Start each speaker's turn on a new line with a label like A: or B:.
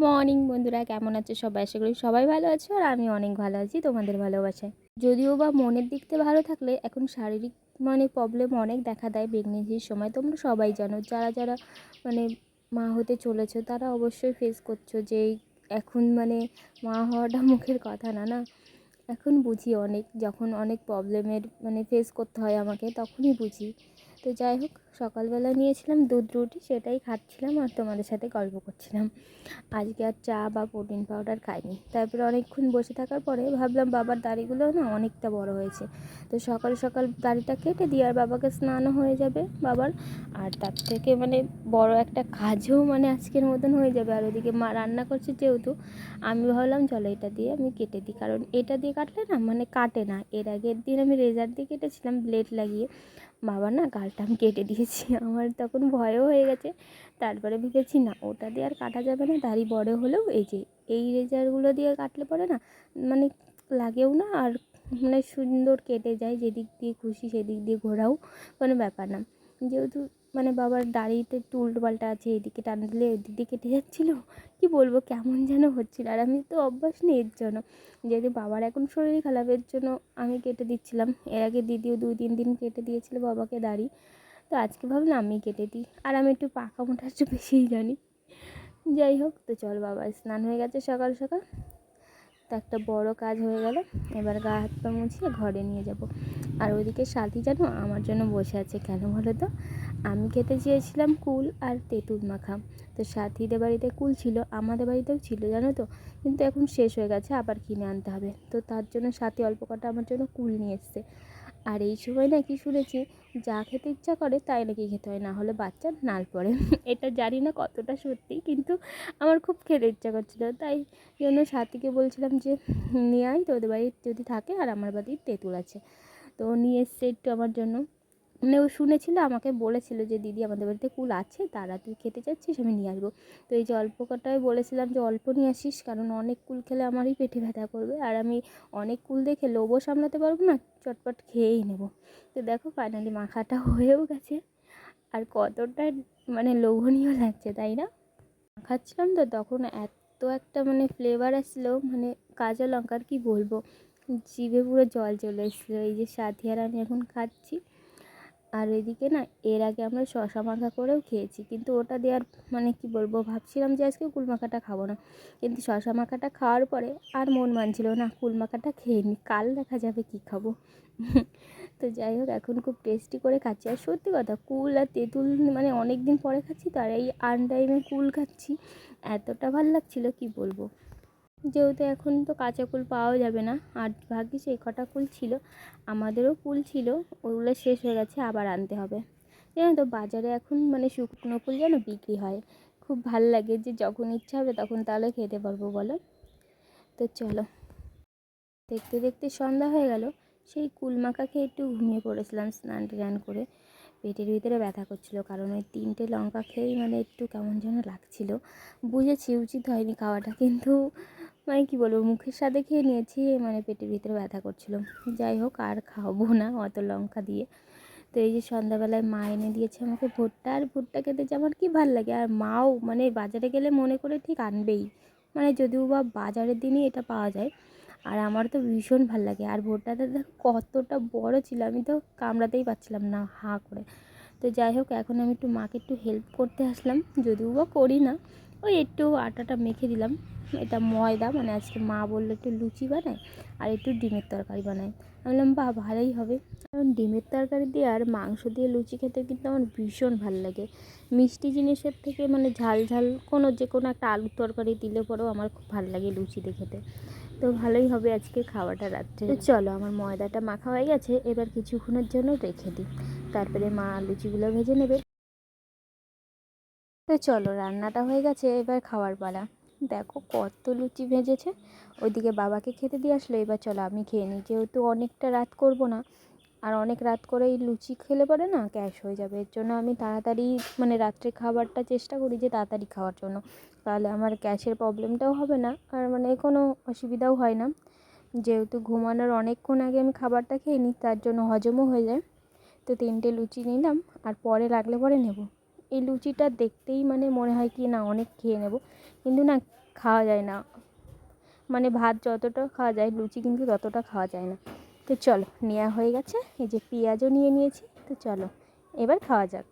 A: Morning বন্ধুরা, কেমন আছো সবাই? আশা করি সবাই ভালো আছো আর আমি অনেক ভালো আছি তোমাদের ভালোবাসায়। যদিও বা মনের দিক থেকে ভালো থাকলে এখন শারীরিক প্রবলেম অনেক দেখা দেয় প্রেগনেন্সির সময়। তোমরা সবাই জানো, যারা যারা মানে মা হতে চলেছো তারা অবশ্যই ফেস করছো যে এখন মা হওয়াটা মুখের কথা না, না। এখন বুঝি অনেক, যখন অনেক প্রবলেমের ফেস করতে হয় আমাকে, তখনই বুঝি। তো যাই হোক, সকালবেলা নিয়েছিলাম দুধ রুটি, সেটাই খাচ্ছিলাম আর তোমাদের সাথে গল্প করছিলাম। আজকে আর চা বা প্রোটিন পাউডার খাইনি। তারপরে অনেকক্ষণ বসে থাকার পরে ভাবলাম বাবার দাড়িগুলো না অনেকটা বড় হয়েছে, তো সকাল সকাল দাড়িটা কেটে দিই আর বাবাকে স্নানও হয়ে যাবে বাবার। আর তার থেকে বড় একটা কাজও আজকের মতন হয়ে যাবে। আর ওদিকে মা রান্না করছে যেহেতু, আমি ভাবলাম চলো এটা দিয়ে আমি কেটে দিই, কারণ এটা দিয়ে কাটলে না কাটে না। এর আগের দিন আমি রেজার দিয়ে কেটেছিলাম ব্লেড লাগিয়ে, বাবার না গালটা আমি কেটে দিয়েছি। আমার তখন ভয়ও হয়ে গেছে। তারপরে ভেবেছি না, ওটা দিয়ে আর কাটা যাবে না, দাড়ি বড় হলেও এই রেজারগুলো দিয়ে কাটলে পরে না লাগেও না, আর সুন্দর কেটে যায়। যেদিক দিয়ে খুশি সেদিক দিয়ে ঘোরাও কোনো ব্যাপার না। যেহেতু বাবার দাড়িতে একটু উল্টো পাল্টা আছে, এদিকে টান দিলে ওদিক দিয়ে কেটে যাচ্ছিলো, কি বলবো কেমন যেন হচ্ছিল। আর আমি তো অভ্যাস নেই এর জন্য, যেহেতু বাবার এখন শরীর খারাপের জন্য আমি কেটে দিচ্ছিলাম। এর আগে দিদিও 2-3 দিন কেটে দিয়েছিল বাবাকে দাড়ি, তো আজকে ভাবলাম আমি কেটে দিই। আর আমি একটু পাকা মোটা একটু বেশিই জানি। যাই হোক, তো চল, বাবা স্নান হয়ে গেছে সকাল সকাল, তো একটা বড় কাজ হয়ে গেল। এবার গা হাত পা মুছিয়ে ঘরে নিয়ে যাব। আর ওইদিকে সাথী জানো আমার জন্য বসে আছে, কেন বলো তো? আমি খেতে চেয়েছিলাম কুল আর তেঁতুল মাখা। তো সাথীদের বাড়িতে কুল ছিল, আমাদের বাড়িতেও ছিল জানো তো, কিন্তু এখন শেষ হয়ে গেছে, আবার কিনে আনতে হবে। তো তার জন্য সাথী অল্প কটা আমার জন্য কুল নিয়ে এসছে। আর এই সময় নাকি শুনেছি যা খেতে ইচ্ছা করে তাই নাকি খেতে হয়, না হলে বাচ্চার নাল পড়ে। এটা জানি না কতটা সত্যি, কিন্তু আমার খুব খেতে ইচ্ছা করছিল, তাই জন্য সাথীকে বলছিলাম যে নিয়ে আয়, তোদের বাড়ির যদি থাকে, আর আমার বাড়ির তেঁতুল আছে। তো নিয়ে এসছে একটু আমার জন্য। ও শুনেছিল, আমাকে বলেছিল যে দিদি আমাদের বাড়িতে কুল আছে, তারা তুই খেতে চাচ্ছিস, আমি নিয়ে আসবো। তো এই যে অল্প কটায় বলেছিলাম যে অল্প নিয়ে আসিস, কারণ অনেক কুল খেলে আমারই পেটে ব্যথা করবে, আর আমি অনেক কুল দেখে লোভও সামলাতে পারবো না, চটপট খেয়েই নেব। তো দেখো ফাইনালি মাখাটা হয়েও গেছে, আর কতটা লোভনীয় লাগছে তাই না? খাচ্ছিলাম তো তখন এত একটা ফ্লেভার আসছিলো, কাঁচা লঙ্কার কি বলবো, জিভে পুরো জল চলে এসেছিলো। এই যে সাথী আর আমি এখন খাচ্ছি। আর এদিকে না, এর আগে আমরা শশা মাখা করেও খেয়েছি, কিন্তু ওটা দেওয়ার কি বলবো, ভাবছিলাম যে আজকে কুল মাখাটা খাবো না, কিন্তু শশা মাখাটা খাওয়ার পরে আর মন মানছিল না, কুল মাখাটা খেয়ে নিই, কাল দেখা যাবে কি খাবো। তো যাই হোক, এখন খুব টেস্টি করে খাচ্ছি। আর সত্যি কথা, কুল আর তেঁতুল অনেক দিন পরে খাচ্ছি, তো আর এই আনটাইমে কুল খাচ্ছি, এতটা ভালো লাগছিলো কি বলবো। যেহেতু এখন তো কাঁচা কুল পাওয়া যাবে না, আর ভাগ্যিস এই কটা কুল ছিল, আমাদেরও কুল ছিল, ওগুলো শেষ হয়ে গেছে, আবার আনতে হবে। জানো তো বাজারে এখন শুকনো কুল যেন বিক্রি হয়, খুব ভাল লাগে যে যখন ইচ্ছা হবে তখন তাহলে খেতে পারবো বলো। তো চলো, দেখতে দেখতে সন্ধ্যা হয়ে গেল। সেই কুল মাখা খেয়ে একটু ঘুমিয়ে পড়েছিলাম, স্নান টান করে। পেটের ভিতরে ব্যথা করছিলো, কারণ ওই 3টে লঙ্কা খেয়েই একটু কেমন যেন লাগছিলো। বুঝেছি উচিত হয়নি খাওয়াটা, কিন্তু কি বলবো, মুখের স্বাদে খেয়ে নিয়েছি, পেটের ভিতরে ব্যথা করছিল। যাই হোক, আর খাবো না অত লঙ্কা দিয়ে। তো এই যে সন্ধ্যাবেলায় মা এনে দিয়েছে আমাকে ভুট্টা, আর ভুট্টা খেতে যে আমার কী ভালো লাগে। আর মাও বাজারে গেলে মনে করে ঠিক আনবেই, যদিও বা বাজারের দিনই এটা পাওয়া যায়। আর আমার তো ভীষণ ভালো লাগে। আর ভুট্টাটা দেখো কতটা বড় ছিল, আমি তো কামড়াতেই পারছিলাম না হাঁ করে। তো যাই হোক, এখন আমি একটু মাকে একটু হেল্প করতে আসলাম, যদিও বা করি না, ওই একটু আটাটা মেখে দিলাম। এটা ময়দা, আজকে মা বললো একটু লুচি বানায় আর একটু ডিমের তরকারি বানায়। আমি বললাম বাহ, ভালোই হবে। কারণ ডিমের তরকারি দিয়ে আর মাংস দিয়ে লুচি খেতে কিন্তু আমার ভীষণ ভালো লাগে। মিষ্টি জিনিসের থেকে ঝাল ঝাল যে কোনো একটা আলুর তরকারি দিলে পরেও আমার খুব ভালো লাগে লুচিতে খেতে। তো ভালোই হবে আজকে খাওয়াটা রাত্রে। তো চলো, আমার ময়দাটা মাখা হয়ে গেছে, এবার কিছুক্ষণের জন্য রেখে দিই, তারপরে মা লুচিগুলো ভেজে নেবে। তো চলো, রান্নাটা হয়ে গেছে, এবার খাওয়ার পালা। দেখো কত লুচি ভেজেছে, ওইদিকে বাবাকে খেতে দিয়ে আসলো। এবার চলো আমি খেয়ে নিই, যেহেতু অনেকটা রাত করব না, আর অনেক রাত করে এই লুচি খেলে পরে না গ্যাস হয়ে যাবে। এর জন্য আমি তাড়াতাড়ি রাত্রে খাবারটা চেষ্টা করি যে তাড়াতাড়ি খাওয়ার জন্য, তাহলে আমার গ্যাসের প্রবলেমটাও হবে না, আর কোনো অসুবিধাও হয় না। যেহেতু ঘুমানোর অনেকক্ষণ আগে আমি খাবারটা খেয়ে নিই, তার জন্য হজমও হয়ে যায়। তো 3টে লুচি নিলাম, আর পরে লাগলে পরে নেব। এই লুচিটা দেখতেই মনে হয় কি না অনেক খেয়ে নেব, কিন্তু না, খাওয়া যায় না, মানে ভাত যতটা খাওয়া যায় লুচি কিন্তু ততটা খাওয়া যায় না। তো চলো, নেওয়া হয়ে গেছে, এই যে পেঁয়াজও নিয়ে নিয়েছি, তো চলো এবার খাওয়া যাক।